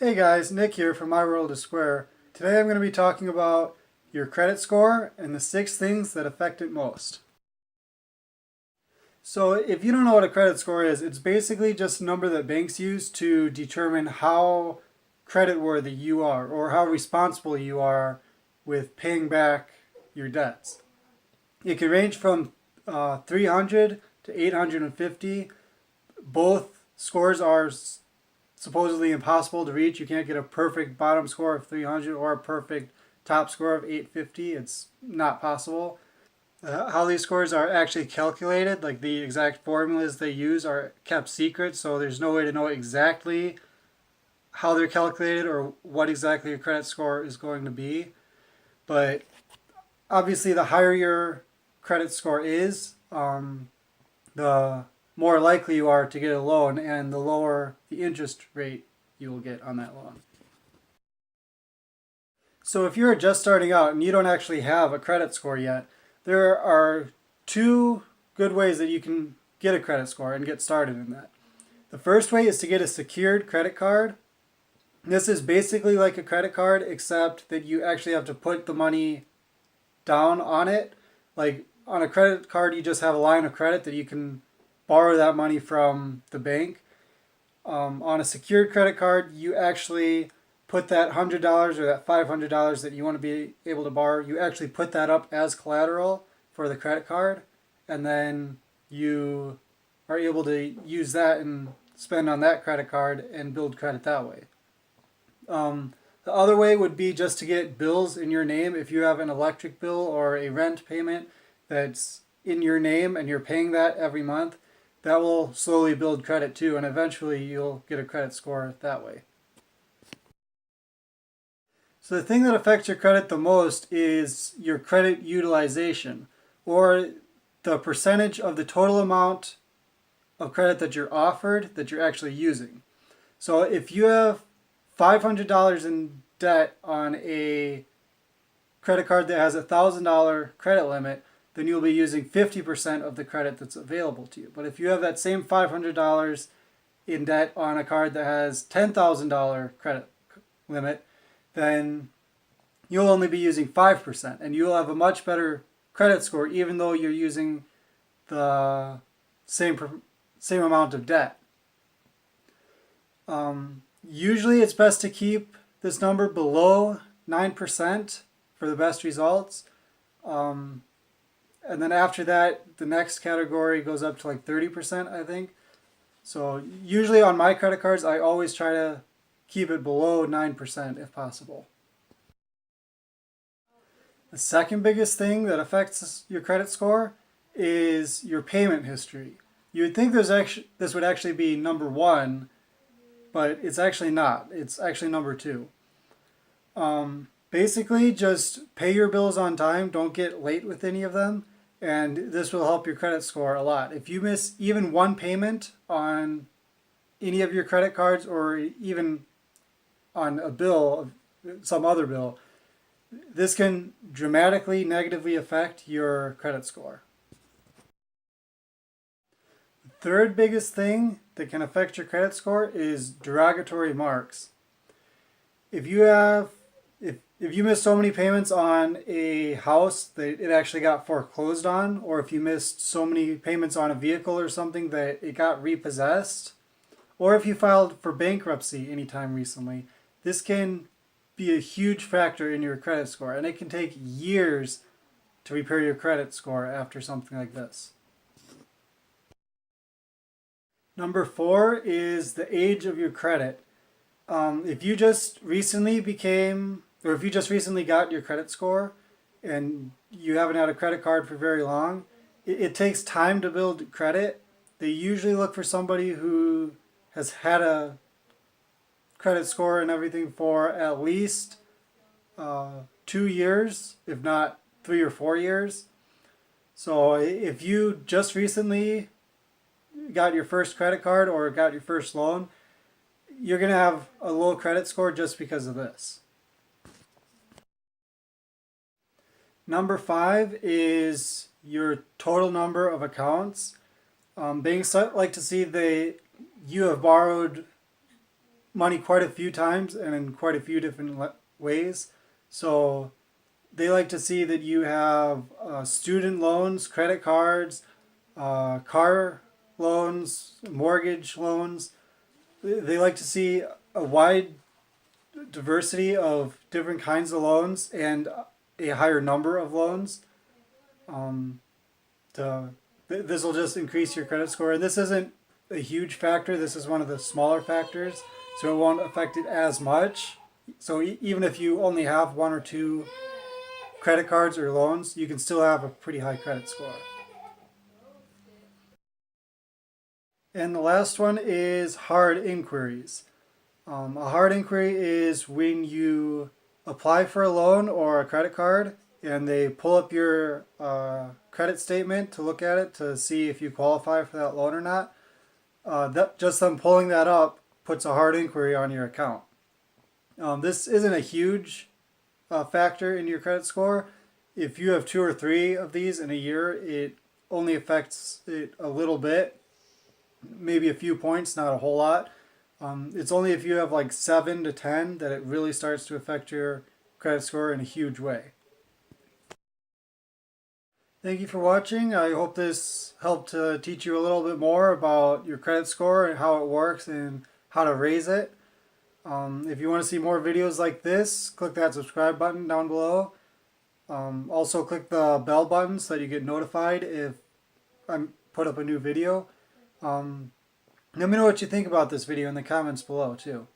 Hey guys, Nick here from My World is Square. Today I'm going to be talking about your credit score and the 6 things that affect it most. So if you don't know what a credit score is, it's basically just a number that banks use to determine how creditworthy you are or how responsible you are with paying back your debts. It can range from 300 to 850. Both scores are supposedly impossible to reach. You can't get a perfect bottom score of 300 or a perfect top score of 850. It's not possible. How these scores are actually calculated, like the exact formulas they use, are kept secret, so there's no way to know exactly how they're calculated or what exactly your credit score is going to be. But obviously, the higher your credit score is, the more likely you are to get a loan, and the lower the interest rate you will get on that loan. So if you're just starting out and you don't actually have a credit score yet, there are 2 good ways that you can get a credit score and get started in that. The first way is to get a secured credit card. This is basically like a credit card, except that you actually have to put the money down on it. Like on a credit card, you just have a line of credit that you can borrow that money from the bank. On a secured credit card, you actually put that $100 or that $500 that you want to be able to borrow, you actually put that up as collateral for the credit card, and then you are able to use that and spend on that credit card and build credit that way. The other way would be just to get bills in your name. If you have an electric bill or a rent payment that's in your name and you're paying that every month, that will slowly build credit too, and eventually you'll get a credit score that way. So the thing that affects your credit the most is your credit utilization, or the percentage of the total amount of credit that you're offered that you're actually using. So if you have $500 in debt on a credit card that has a $1,000 credit limit, then you'll be using 50% of the credit that's available to you. But if you have that same $500 in debt on a card that has $10,000 credit limit, then you'll only be using 5%, and you'll have a much better credit score even though you're using the same amount of debt. Usually it's best to keep this number below 9% for the best results. And then after that, the next category goes up to like 30%, I think. So usually on my credit cards, I always try to keep it below 9% if possible. The second biggest thing that affects your credit score is your payment history. You would think this would actually be number 1, but it's actually not. It's actually number 2. Basically, just pay your bills on time. Don't get late with any of them, and this will help your credit score a lot. If you miss even one payment on any of your credit cards, or even on a bill, some other bill, this can dramatically negatively affect your credit score. The third biggest thing that can affect your credit score is derogatory marks. If you miss so many payments on a house that it actually got foreclosed on, or if you missed so many payments on a vehicle or something that it got repossessed, or if you filed for bankruptcy anytime recently, this can be a huge factor in your credit score, and it can take years to repair your credit score after something like this. Number 4 is the age of your credit. If you just recently got your credit score and you haven't had a credit card for very long, it takes time to build credit. They usually look for somebody who has had a credit score and everything for at least 2 years, if not 3 or 4 years. So if you just recently got your first credit card or got your first loan, you're going to have a low credit score just because of this. Number 5 is your total number of accounts. Banks like to see you have borrowed money quite a few times and in quite a few different ways. So they like to see that you have student loans, credit cards, car loans, mortgage loans. They like to see a wide diversity of different kinds of loans and a higher number of loans. Um, this will just increase your credit score. And this isn't a huge factor. This is one of the smaller factors, so it won't affect it as much. So even if you only have one or two credit cards or loans, you can still have a pretty high credit score. And the last one is hard inquiries. A hard inquiry is when you apply for a loan or a credit card and they pull up your credit statement to look at it to see if you qualify for that loan or not. Just them pulling that up puts a hard inquiry on your account. This isn't a huge factor in your credit score. If you have 2 or 3 of these in a year, it only affects it a little bit, maybe a few points, not a whole lot. It's only if you have like 7 to 10 that it really starts to affect your credit score in a huge way. Thank you for watching. I hope this helped to teach you a little bit more about your credit score and how it works and how to raise it. If you want to see more videos like this, click that subscribe button down below. Also click the bell button so that you get notified if I put up a new video. Let me know what you think about this video in the comments below too.